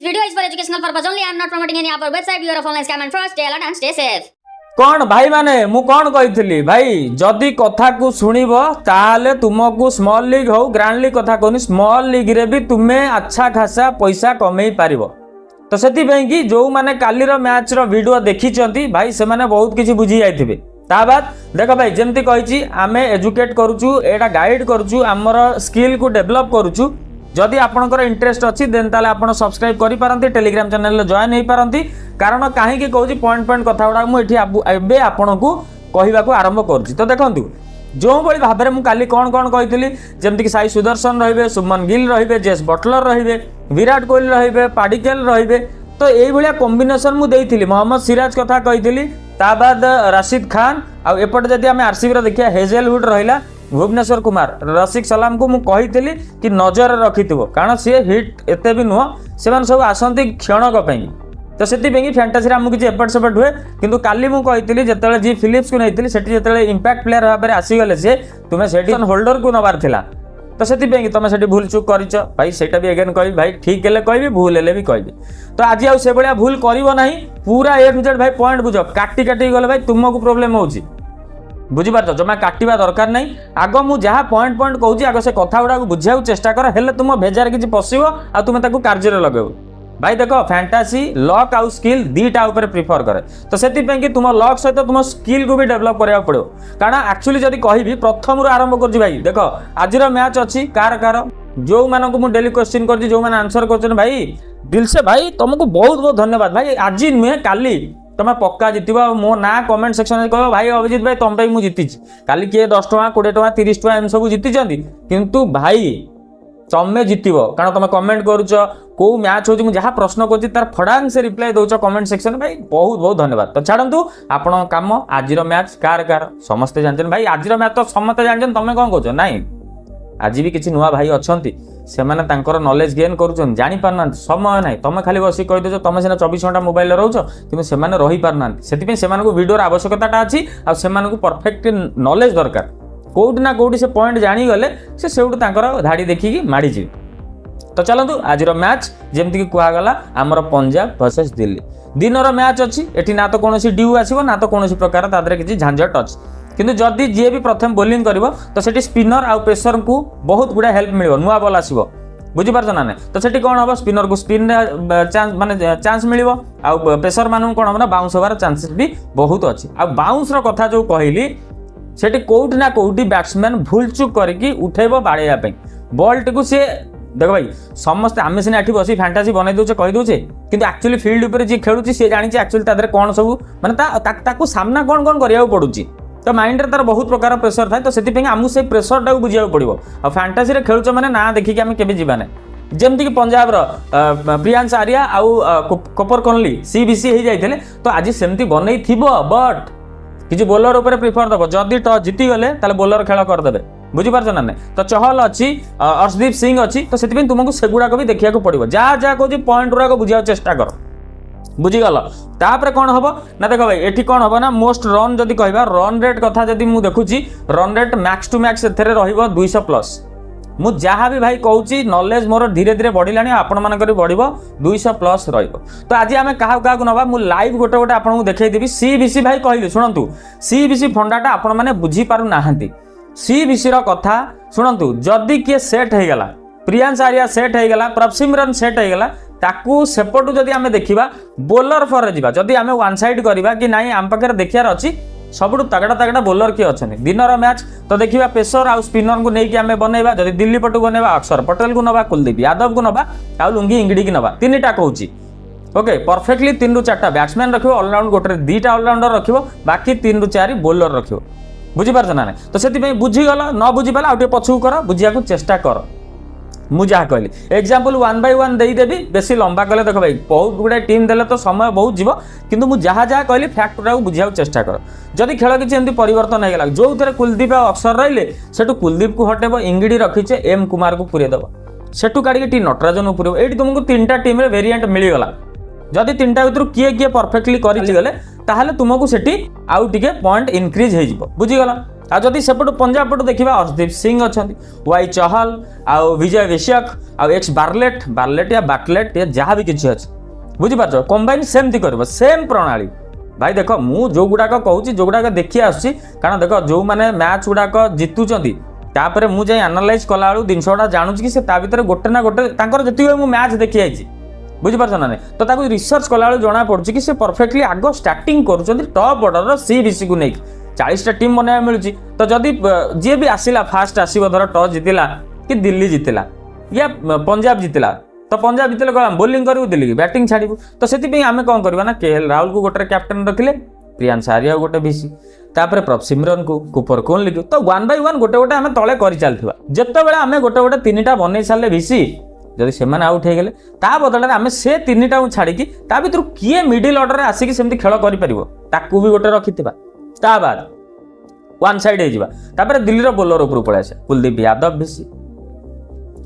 Video is for educational purpose only. I am not promoting any app or website. Beware of online scam and fraud. Stay alert and stay safe. कौन भाई माने मु कौन कही भाई जदि कथा को शुणव ताले तुमको स्मॉल लीग हो ग्रांड लीग कथा कहनी स्मॉल लीग रे भी तुम्हें अच्छा खासा पैसा कमई पारिबो। तो सेति कि जो माने कालीर मैच रो वीडियो देखी भाई से माने बहुत किसी बुझी जाइथिबे। ता बाद देख भाई जेमती कही आमे एजुकेट करूचु एटा गाइड करूचु हमर स्किल को डेवलप करूचु। जदि आपनकर इंटरेस्ट अच्छी देन ताले आपण सब्सक्राइब करि पारंती टेलीग्राम चैनल जॉइन होई पारंती कारण काहे कहूँ पॉइंट पॉइंट कथा गुड़ा मुझे एबे आपण को कहवा को आरंभ करुच्ची। तो देखंतु जो भाई भाव में मुझे कौन कौन कही जमीक साई सुदर्शन रे सुमन गिल रे जेस बटलर रे विराट कोहली रे पाडिकेल रे तो ये कॉम्बिनेशन मुझे मोहम्मद सिराज कथा कही बाद राशिद खान आउ एपटे जदि आम आरसीबी देखिए हेजेलवुड रहा भुवनेश्वर कुमार रसिक सलाम को मुझे कि नजर रखिथिबो कारण सी हिट एते भी नुह से सब आसती क्षणक तो से फैंटासी आमको किसी एपट सेपट हुए किंतु काली मुझे जिते जी फिलिप्स को नहीं से इंपैक्ट प्लेयर भाव में आसीगले सी तुम्हें से होल्डर को नबार थिला तो से तुम से भूल चूक कर भाई सेटा भी एगेन कह भाई ठीक है कह भूल है भी कह तो आज आउ से भाया भूल करना पूरा ए टू जेड भाई पॉइंट बुझ काटी काटी गले भाई तुमको प्रोब्लेम होची बुझीपार जमा काटिबा दरकार नहीं आग मु जहाँ पॉइंट पॉइंट कहूँ आग से कथा गुड़ा बुझा चेष्टा कर हेल्ले तुम भेजार किसी पशिव आ तुम कार्य लगेब। भाई देख फैंटासी लक आउ स्किल दीटा ऊपर प्रिफर करे तो से कि तुम लक सहित तुम स्किल को भी डेवलप करा पड़ो कारण एक्चुअली जदि कहि प्रथम आरंभ कर भाई देख आज मैच अच्छी कार कार जो मानक मुझे डेली क्वेश्चन कर जो मैंने आंसर कर भाई दिल से भाई तुमको बहुत बहुत धन्यवाद भाई आज नुहे काली तुम पक्का जित मो ना कमेंट सेक्शन कह भाई अभिजीत भाई तुम मुझे जीति काली किए 10 टଙ୍କା 20 ଟଙ୍କା 30 ଟଙ୍କା एम सब जीति किंतु भाई तमें जितब कारण तुम कमेंट करुच कौ मैच हो जहाँ प्रश्न कर तार फटांग से रिप्लाई दौच कमेंट सेक्शन भाई बहुत बहुत धन्यवाद। तो छाड़ू आपण कम आज मैच कार कार समस्ते जानते भाई आज मैच तो समस्ते जानते तुम कौन कौच ना आज भी किसी नुआ भाई अच्छा से नॉलेज गेन कर जानी पारना समय ना तुम खाली बस कहीदे तुम सीना 24 घंटा मोबाइल रोच कि से रही पारना से वीडियोर आवश्यकता अच्छी आ परफेक्ट नॉलेज दरकार कौटी ना कौटी से पॉइंट जानीगले से धाड़ी देखिकी माड़ी जी। तो चलतु आज मैच जमती कहगला आमर पंजाब वर्सेस दिल्ली दिनर मैच अच्छी एटी ना तो कौन ड्यू आसो ना तो कौन प्रकार किसी झांझट अच्छी किंतु जदि जी भी प्रथम बोलिंग करिवो तो सेठी स्पिनर आउ पेसर को बहुत गुड़ा हेल्प मिलिबो नुआ बॉल आसीबो बुझीपार ना तो सेठी कौन हम स्पिनर को स्पिन चांस माने चांस मिलिबो आउ पेसर मानू कौन हम ना बाउंस होबार चांसेस भी बहुत अच्छी आ बाउंस रो कथा जो कहली सेठी कोउटी ना कोउटी बैट्समैन भूल चूक करके उठेबो बाड़ेया पे बॉल टी को से देख भाई समस्त आम सीना एठी बसी फैंटासी बनई दउचे कहि दउचे किंतु एक्चुअली फील्ड ऊपर जे खेलुची से जानि छि एक्चुअली तादरे कोन सब माने ताकू सामना कोन कोन करिया पड़ुची तो माइंड रे तार बहुत प्रकार प्रेशर थाए तो से आमको से प्रेशर टाक बुझा पड़ो आ फैंटासी रे खेलुच मैंने ना देखिए आम केबे जीवाने जमती कि पंजाब प्रियांश आर्या आउ कपर कनली सीबीसी हो जाते तो आज सेमती बनई थी बट किसी बोलर उपर प्रिफर दब जदि टॉस जीती गले ताले बोलर खेल करदे बुझीपार ना तो चहल अच्छी अर्शदीप सिंह अच्छी तो से तुमको सेगुड़ाक भी देखा पड़ो जहाँ जहाँ कहूँ पॉइंट गुड़ाक बुझा चेष्टा कर बुझीगल तापर कौन हम ना देख भाई ये कौन हम ना मोस्ट रन जदि कहवा रन रेट कथा जदि मु देखुची run rate max to max एथरे रहिबो 200 प्लस मु जहाँ भी भाई कहूँ नॉलेज मोर धीरे धीरे बढ़िलानी आपण मानकर बढ़िबो 200 प्लस रहिबो। तो आज आम क्या क्या नवा मु लाइव गोटे गोटे आपको देखई सीबीसी भाई कहली शुणु सीबीसी फंडाटा आपण माने बुझी पारु नाहंती सीबीसी रो कथा शुणु जदि किए सेट हो गला प्रियांश आर्या सेट हो गला प्रभसिमरन सेट हो गला ताकू सेपटू जदि आमे देखिबा बोलर फर जीवा जदि आमे वन साइड करिबा कि नाही आम पाखरे देखियार अछि सबुठु तगड़ा तगड़ा बोलर किए अछन दिनर मैच तो देखिबा पेसर आउ स्पिनर को नेकी आमे बनैबा जदि दिल्ली पटू बनैबा अक्षर पटेल को नबा कुलदीप यादव को नबा आउ लुंगी इंगड़ी की नबा तीनटा कहूची ओके परफेक्टली 3 रु 4टा बैट्समैन रखिबो ऑलराउंड गोटे 2टा ऑलराउंडर रखिबो बाकी 3 रु 4 बोलर रखिबो बुझीपार ना तो से बुझीगल न बुझीपार आउ पछू कर बुझिया को चेष्टा कर मुझे कहली एग्जाम्पल 1 by 1 देदेवी बेसी लंबा कले देख भाई बहुत गुड़ाए टीम देले तो समय बहुत जीव किंतु मुझे जहाँ जहाँ कहली फैक्ट गुड़ा बुझा चेष्टा कर जदि खेल किसी परिवर्तन होगा जो थे कुलदीप और अक्षर रही सेठू कुलदीप को हटेब इंगिड़ी रखीचे एम कुमार को पुरेदेव सेठू काढ़ी टी नटराजन को ये तुमको 3टा टीम रे वेरिएंट मिलगला जदि 3टा भर किए किए परफेक्टली करगले ताहले तुमको सेठी आउ टिके पॉइंट इनक्रीज हो बुझीगला आ जदि सेपटू पंजाब पटू देखा अर्शदीप सिंह अच्छा वाई चहल आउ विजय विश्यक आउ एक्स बार्लेट या बाटलेट या जहाँ भी किसी अच्छे बुझिपार कंबाइन सेमती कर सेम प्रणाली भाई देख मु जो गुड़ाक कहूँ जो गुड़ाक देखी आसुची कारण देख जो मैंने मैच गुड़ाक जितुंट तापर मुझे एनालाइज कला बेलू जिन गुड़ा जानूँ कि भर गोटे ना गोटे जी मैच देखी आई बुझिपार ना तो ताको रिसर्च कला बेलू जना पड़ुची कि परफेक्टली आग स्टार्टिंग कर टॉप ऑर्डर सी बीसी को नहीं 40टा टीम बनवा मिलूँ तो जदि जी भी आसला फास्ट आसो धर टॉस जीतला कि दिल्ली जीतला या पंजाब जीतला तो पंजाब जीतले कह बोलिंग करूँ दिल्ली बैटिंग छाड़ू तो से आम कौन करवा ना केएल राहुल को गोटे कैप्टेन रखिले प्रियांश आर्या गोटे भिसी तापर प्रभ सिमरन को कुपर कोहली को तो 1 by 1 गोटे गोटे आम तले कर चलता जिते आम गोटे गोटे 3टा बन सारे भिसी जदि से आउट हो गले ता बदल आम से 3टा को छाड़ी ता भर किए मिडिल ऑर्डर आसिक सेमती खेल कर भी गोटे रखि ता बाद वन साइड हो दिल्ली बोलर उपरू पड़े आसे कुलदीप यादव भिसी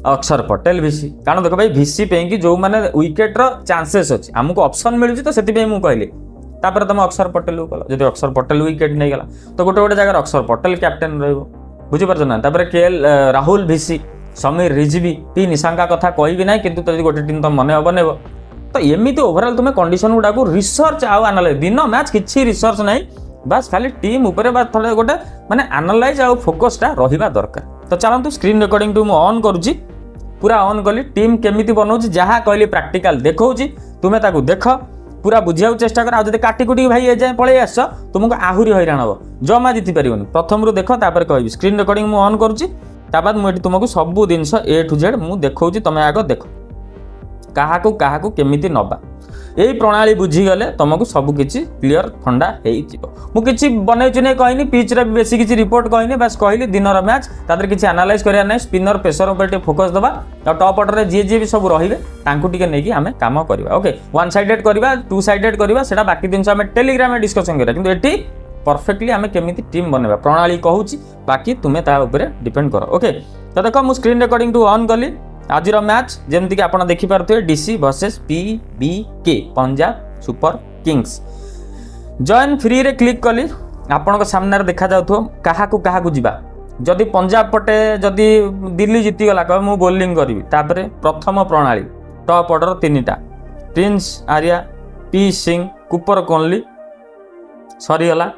अक्षर पटेल भिसी कारण देख भाई भिसी पे जो मैंने विकेट चांसेस अच्छे आमको ऑप्शन मिलूँ तो से कहली तापर तुम अक्षर पटेल को कल जब अक्षर पटेल विकेट नहीं गला तो गोटे गोटे जगह अक्षर पटेल कैप्टेन रुझिपार ना तापर केएल राहुल भिसी समीर रिजवी टी निशांका कथा कहि ना कि गोटे टीम तुम मन बनब तो एमती ओवरऑल तुम कंडीशन गुड़ा रिसर्च आउ एनालाइज दिन मैच किसी रिसर्च ना बस खाली टीम उपरे थोड़े गोटे माने एनालाइज आउ फोकसटा रहिबा दरकार तो चलतु स्क्रीन रिकॉर्डिंग टू ऑन करुच्ची पूरा ऑन कली टीम केमिति बनाऊँ जहाँ कहली प्रैक्टिकल देखौची तुमे ताकू देख पूरा बुझा चेष्टा कर आदि काटिकुटी भाई ए जाए पलि आस तुमको आहरी हैरान हम जमा जीति पार प्रथम रू देख तापर कह स्क्रीन रिकॉर्डिंग मु ऑन करुच्ची ताबाद मुझे तुमको सब जिनस ए टू जेड मु देखौची तमे आग देख काहाकू काहाकू केमिति नबा यही प्रणाली बुझीगले तुमको सबकि क्लीयर ठंडा हो किसी बनई चुने कहनी पिच रे बेसी किसी रिपोर्ट कहनी बस कहली दिनर मैच तादर किसी एनालाइज करिया नै स्पिनर प्रेशर ऊपर फोकस दबा और टॉप ऑर्डर रे जी भी सब रहिबे तांकु टिके नै कि हमें काम करबा ओके वन साइडेड करबा टू साइडेड करबा सेटा बाकी दिन हमें टेलीग्राम में डिस्कशन करिया किंतु एटी परफेक्टली हमें केमिति टीम बनेबा प्रणाली कहूची बाकी तुमे ता ऊपर डिपेंड करो ओके तो देखो मु स्क्रीन रिकॉर्डिंग टू ऑन कली आज मैच जमती कि आप देखिपे DC versus PBK Punjab super kings join free रे क्लिक कली आपण सामने देखा जाऊ क्या जावा जदि पंजाब पटे जदि दिल्ली जीतीगला कह मु बोलिंग करी तापर प्रथम प्रणाली टॉप ऑर्डर 3टा प्रिंस आर्या पी सिंह कुपर कोहली सरीगला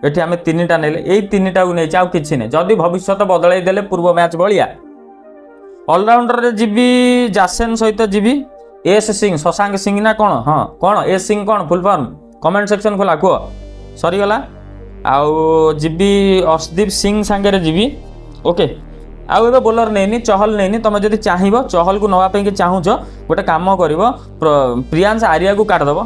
ये आम 3टा ने 3टा को नहीं कि नहीं जदि भविष्य बदल देले पूर्व मैच भाया ऑलराउंडर रे जीवी जासेन सहित जीवी एस सिंह शशांक सिंह ना कौन हाँ कौन एस सिंह कौन फुल फॉर्म कमेंट सेक्शन खोला कह सरीगला आउ जीवी अर्शदीप सिंह सांगे जीवी ओके आउ ए बोलर नहीं चहल नहीं तुम जब चाहब चहल को नापी चाहूच गोटे कम कर प्रियांश आर्या को काटदेव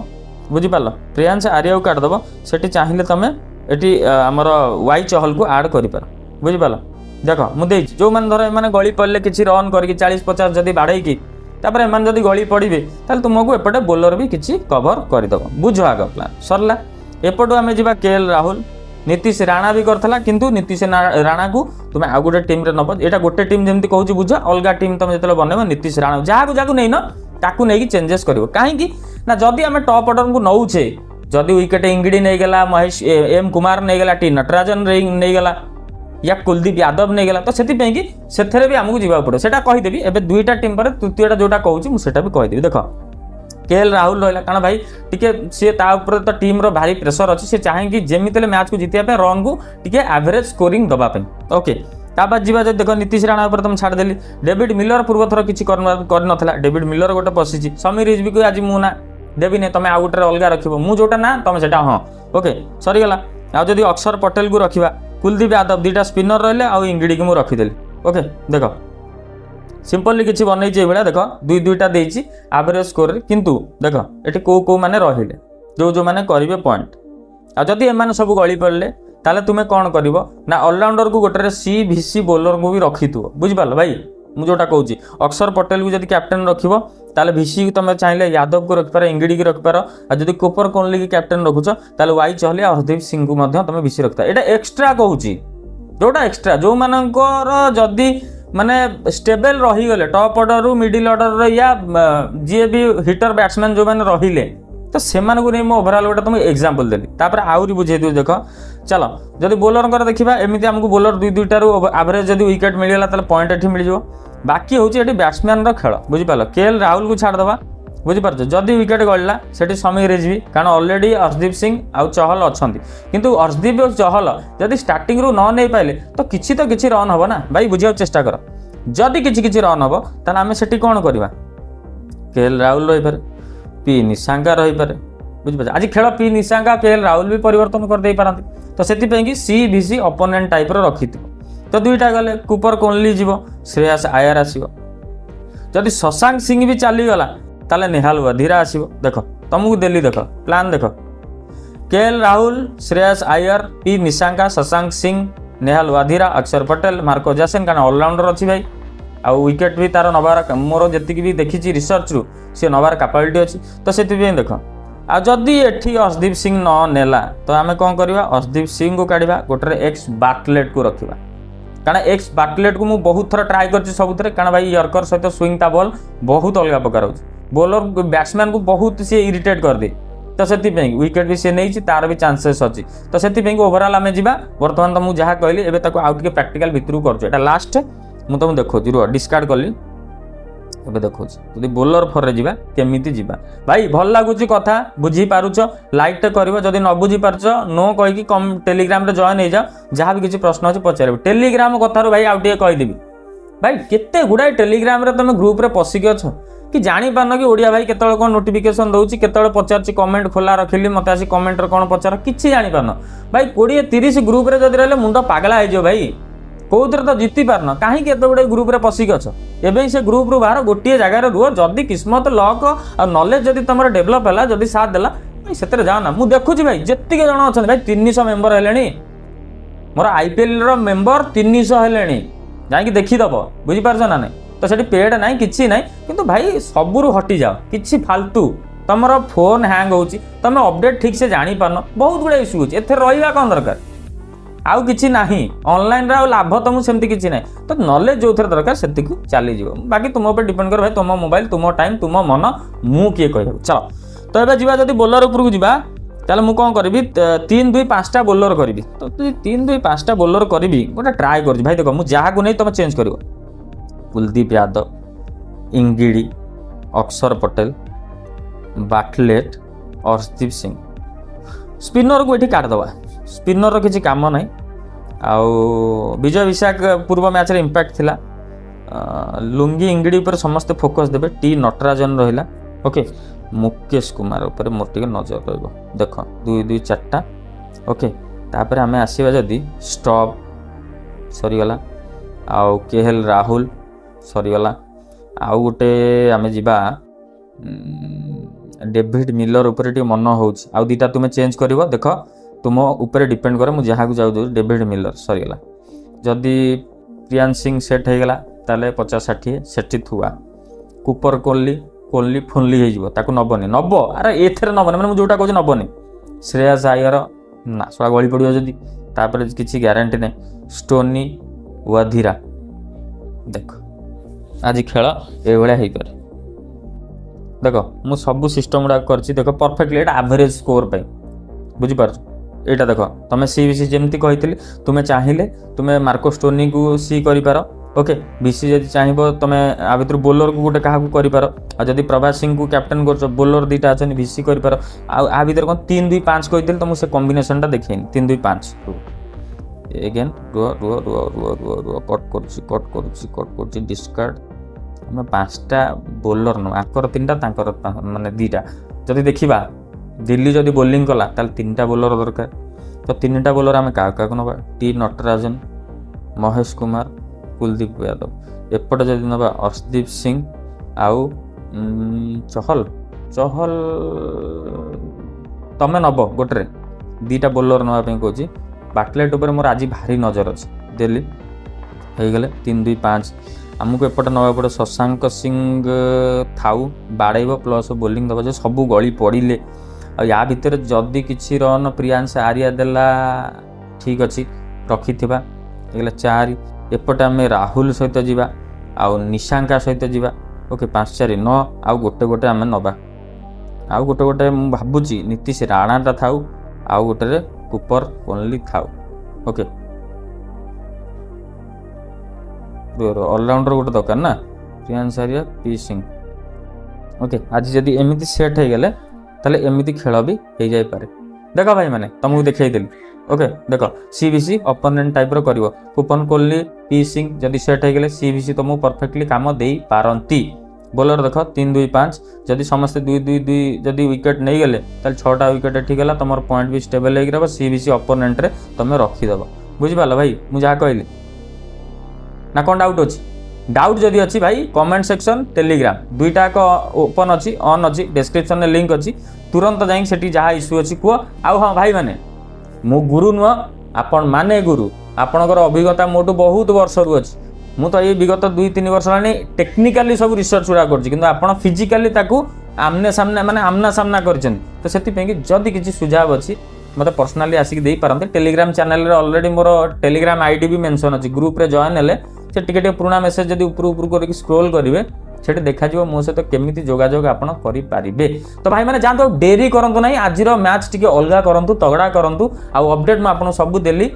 बुझिपार प्रियांश आर्या को काटदेव से चाहिए तुम ये आमर वाई चहल को आड कर बुझिपार देख मुझे जो मैंने धर एम गली पड़े किसी रन कर 40-50 जदि बाड़े तापर एम जदि गली पड़े ताल तुमको एपटे बोलर भी किसी कवर करदेव बुझ आग प्लान सरला एपटू आम जा केएल राहुल नीतीश राणा भी करथला किंतु नीतीश राणा को तुम आउ गोटे टीम रे नब एटा गोटे टीम जमती कहूँ बुझ अलग टीम तुम जो बनब नीतीश राणा जहाँ नहीं न ताकू नहीं चेंजेस कर कहीं ना जदि आम टॉप ऑर्डर को नौचे जदि विकेट इंगिड़ी नहीं गला महेश एम कुमार नहीं गला टी नटराजन नहीं गला या कुलदीप यादव नहीं गला तो से भी आमको जावा पड़े से कहीदेवी एवं 2टा टीम पर तृतीयटा जोटा कहूँ मुझे भी कहीदेवी देख केएल राहुल रहा कारण भाई टी सी तो टीम रो भारी प्रेसर अच्छी से चाहे कि जमी मैच को जीतने रन को टी एवरेज स्कोरिंग दवाई ओके ताबाद जी देख नीतीश राणा पर तुम छाड़देली डेविड मिलर पूर्व थर किसी कर डेविड मिलर गोटे पशिची समीर रिजवी को आज मु ना देवी नहीं तुम आउ गोटे अलग रख मु जोटा ना तुम से हाँ ओके सरीगला आदि अक्षर पटेल को रखा कुलदीप यादव 2टा स्पिनर रहिले आउ इंगिड़ी की मुझे रखीदेली ओके देख सिंपली किसी बनई भाया देख 2-2टा देती एवरेज स्कोर किंतु देख ये कौ मैंने रहिले जो मैंने करेंगे पॉइंट आदि एम सब गली पड़े ताले तुम्हें कौन कर ना ऑलराउंडर को गोटे सी भिसी बोलर को भी रखी थो बुझिपार भाई मुझे जोटा कहूँ अक्षर पटेल को जब कैप्टेन रखिबो ताले भिसी को तुम चाहिए यादव को रखिपार इंगिड़ी की रखिपार और जब कुपर कोहली की कैप्टेन रखुच ताले वाई चहल अर्शदीप सिंह को तुम भिसी रखता यहाँ एक्सट्रा कहूँ जोटा एक्सट्रा जो मानकर जदि माने स्टेबल रहीगले टॉप ऑर्डर रु मिडिल ऑर्डर या जी भी हिटर बैट्समैन जो मैंने रहिले तो सेमानकु नहीं मु ओवरऑल गोटे तुम एग्जांपल देली तापर आउरी बुझे दियो देख चलो जदि बोलर देखा एमती आमको बोलर दुई दुईटारू एवरेज जदि विकेट मिलगला ताले पॉइंट एठी मिल जिवो बाकी होची एठी बैट्समैन रो खेल बुझि पालो केएल राहुल को छाड़ दबा बुझी पारछ जदि विकेट गळला सेठी समीर रिजवी कारण ऑलरेडी अर्शदीप सिंह आउ चहल अछंती किंतु अर्शदीप और चहल जदि स्टार्टिंग रु न नहीं पाइले तो किछि रन हबो ना भाई बुझिया चेष्टा कर जदि किछि रन हबो ताले आमे सेठी कोन करबा केएल राहुल रही पारे पी निशांका रही पारे बुझि पारछ आज खेल पी निशांका केएल राहुल भी परिवर्तन कर दे पारंती तो सेति पे कि सी बीसी ओपोनेंट टाइप रो रखिथिबो तो दुईटा गले कूपर कोहली जीवो श्रेयस आयर आसीबो जदि शशांक सिंह भी चली गला ताले नेहाल वधीरा आसीबो देखो तुमको देली देखो प्लान देखो केएल राहुल श्रेयस आयर पी निशांका शशांक सिंह नेहाल वधीरा अक्षर पटेल मार्को जासेन कारण ऑलराउंडर अच्छी भाई आउ विकेट भी तार नबार मोर जी भी देखी रिसर्च रु सी नबार कैपेबिलिटी अच्छी तो से देख आ जदि एठी अर्शदीप सिंह न नेला तो आम कौन करवा अर्शदीप सिंह को काढ़ा गोटे एक्स बाटलेट को रखा कारण एक्स बाटलेट को मुझे बहुत थर ट्राए कर सब कारण भाई यर्कर सहित स्विंग ता बॉल बहुत अलग प्रकार हो बोलर बैट्समैन को बहुत सी इरिटेट कर दे तो से विकेट भी सी नहीं तार भी चांसेस अच्छी तो से ओवरऑल आम जा बर्तमान तो मुझे जहाँ कहली एवं ताको आउ टे प्रैक्टिकल भितर कर लास्ट मुझे तुम देखो रुह डिस्कार्ड कली एवं देखो जी बोलर फर जा केमी जा भाई भल लगुच कथा बुझी पारुच लाइक टे कर जदि न बुझी पार्छ नो कहीकि कम टेलीग्राम जॉइन हो जाओ जहाँ भी किसी प्रश्न अच्छे पचार टेलीग्राम कथार भाई आउ टे कहीदेवी भाई केते गुड़ाए टेलीग्राम तुम ग्रुप रे पशिकी अच्छ कि जानी पारन कि ओडिया भाई केतळे कोन नोटिफिकेशन दउची केतळे पचारची कमेंट खोला रखिली मते आसी कमेंट रे कोन पचार किछि जानी पारन भाई 20-30 ग्रुप रे जदि रहले मुंड पागला हो भाई कोउतरे तो जीति पारन काहे केते गुडे ग्रुप रे पसिक अछ एबे से ग्रुप रु बाहर गोटिए जगह रे रुह जदि किस्मत लक और नॉलेज जदि तमर डेवलप हला जदि साथ देला भाई सेतरे जाओ ना मु देखुची भाई जेत्ति के जण अछन भाई 300 मेंबर हेलेनी मोर आईपीएल रो मेंबर 300 हेलेनी जाई कि देखि दबो बुझी पारछ ना नै तो सेठी पेड ना कि ना किंतु भाई सबुरु हटि जाओ कि फालतू तुम फोन हैंग होची तुम अपडेट ठीक से जानी पारन बहुत गुड़ा इश्यू होची एथे रहिबा कोन दरकार आउ किछि नाही ऑनलाइन रे लाभ तुमको सेमती किछि नाही तो नॉलेज जो थरे दरकार सेति को चली जीवो बाकी तुम ऊपर डिपेंड कर भाई तुम मोबाइल तुम टाइम तुम मन मु किए कह चलो तो एबे जीवा जदी बोलर ऊपर को जीवा ताले मु कोन करबी 3-2-5टा बोलर करबी तो 3-2-5टा बोलर करबी गोटा ट्राई कर भाई देखो मु जहा को नहीं तुम चेंज करिवो कुलदीप यादव इंगिड़ी अक्षर पटेल बाटलेट अर्शदीप सिंह स्पिनर को ये काटदवा स्पिनर किसी काम ना आउ विजय विशाख पूर्व मैच रे इंपैक्ट थिला लुंगी इंगिड़ी पर समस्त फोकस देबे टी नटराजन रहिला ओके मुकेश कुमार ऊपर मोर टिके नजर रहइबो देखो 2-2-4टा ओके तापर हमें आसीबा जदी स्टॉप सरी गला आउ केएल राहुल सरीगला आउ गोटे आम जा डेविड मिलर उपर टे मन हो आउ दीटा तुम्हें चेंज कर देख तुम ऊपर डिपेंड कर मुझे जहाँ को जाऊँ डेविड मिलर सरीगला जदि प्रियान सिंह सेट हो गला ताले 50-60 सेठी थुआ कूपर कोहली कोहली फुनली हो नबनी नब अरे एथेर नबनी मैंने जोटा कहूँ नबनी श्रेयस आयर ना सड़ा गली पड़ो जदि तापर किसी ग्यारंटी नहीं स्टोनी वधीरा देख आज खेल ये हो पारे देख मु सब सिस्टम गुड़ा कर देख परफेक्टली एटा एवरेज स्कोर पे बुझीपार यहाँ देख तुम सी बीसी जमती कही तुम्हें चाहिए तुम्हें मार्को स्टोनी को सी कर ओके बीसी जब चाहब तुम आ भर बोलर को गोटे क्या कर जदि प्रभास सिंह को कैप्टेन कर बोलर दुईटा अच्छा बीसी कर आ भर कौन 3-2-5 कही तुमको से कॉम्बिनेशन टा देखनी 3-2-5 एगेन रुह रुह रुह रुह रुह रुह कट कर डिस्कार्ड आम 5टा बोलर नु आकर 3टा माने 2टा जदि देखा दिल्ली जदि बोलिंग कला ताल 3टा बोलर दरकार तो 3टा बोलर आम क्या नवा टी नटराजन महेश कुमार कुलदीप यादव एपटे जदि नवा अर्शदीप सिंह आउ चहल चहल तमें नब गोटे 2टा बोलर नापी कहूँ बाटलेट उपर मोर आज भारी नजर अच्छे दिल्ली हो गले 3-2-5 आमको एपटे नवा पड़े शशांक सिंह थाउ बाड़ेब प्लस बोलिंग दबा जो सब गली पड़े या भितर जदि किसी रन प्रियांश आर्या देला ठीक अच्छी रखि गला 4 एपटे आम राहुल सहित जावा आउ निशांका सहित जावा ओके 5-4-9 आउ गोटे गोटे आम नवा आउ गोटे गोटे मु भाबुची नीतीश राणाटा थाउ आउ गोटे कुपर ओनली थाउ ओके ऑलराउंडर गोटे दरकार ना प्रियांश आर्या पी सिंह ओके आज जदि एमती सेट हो गले ताले एमती खेल भी हो जाई पारे देख भाई मैंने तुमको देखई ओके देख सीबीसी अपोनेंट टाइप रो करिवो कुपन कोहली पी सिंह जदि सेट हो गले सीबीसी तुमको परफेक्टली काम दे पारंती बोलर देख 3-2-5 जदि समस्त 2-2-2 जदि विकेट नहीं गले ताले 6टा विकेट एठी गला तुम पॉइंट भी स्टेबल हो रहा सीबीसी अपोनेंट रे तुम रखीदेव बुझिपाल भाई मुझे जहाँ कहली ना कौन डाउट अच्छी डाउट जदि अच्छी भाई कमेंट सेक्शन टेलीग्राम दुईटा ओपन अच्छी ऑन अच्छी डिस्क्रिप्शन में लिंक अच्छी तुरंत जाई सेठी जहाँ इश्यू अच्छी कह आउ हाँ भाई मैंने मु गुरु नुह आपण माने गुरु आपणकर अभिज्ञता मोटू बहुत वर्ष रु अच्छी मु तो ये विगत 2-3 वर्ष ला टेक्निकाली सब रिसर्च गुड़ा कर फिजिकाली आमने सामने माने आमना सामना कर तो से जदि किसी सुझाव अच्छी मत पर्सनाली आसिक दे पारते टेलीग्राम चैनल ऑलरेडी मोर टेलीग्राम आईडी भी मेंशन अच्छी ग्रुप रे जॉइन हेले से टिके पुराना मेसेज जदि ऊपर ऊपर करके स्क्रोल करेंगे से देखा मो सहित केमी जोगाजोग आप करेंगे तो भाई मैंने जानते डेरी करूँ ना आज मैच टी अलग करूँ तगड़ा करूँ आउ अपडेट मुझे सब देली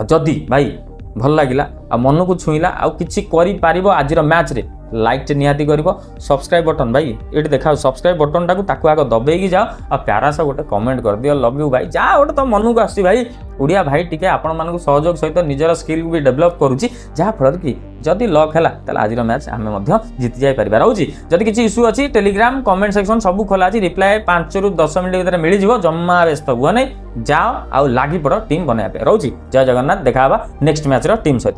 जदि भाई भल लगिला आ मन को छुईला आउ किछि करि पारिबो आज मैच रे लाइक टे निहाती करिवो सब्सक्राइब बटन भाई ये देखा सब्सक्राइब बटन टाकू ताकू आग दबेगी जाओ आ प्यारा सा गोटे कमेंट कर दियो लव यू भाई जा गोटे तो मन को आसी भाई ओडिया भाई टिके आपण मानकु सहयोग सहित निजर स्किल भी डेवलप करूची जहाँ फल कि जदि लक है ताले आज मैच आम जीति जाई परिबा रहउची जदि किछि इश्यू अछि टेलीग्राम कमेंट सेक्शन सब खोला अछि रिप्लाई 5-10 मिनिट भीतर मिल जिवो जम्मा व्यस्त हुआ नहीं जाओ आउ लागी पड़ टीम बनाया रहउची जय जगन्नाथ देखा नेक्स्ट मैच रो टीम सहित।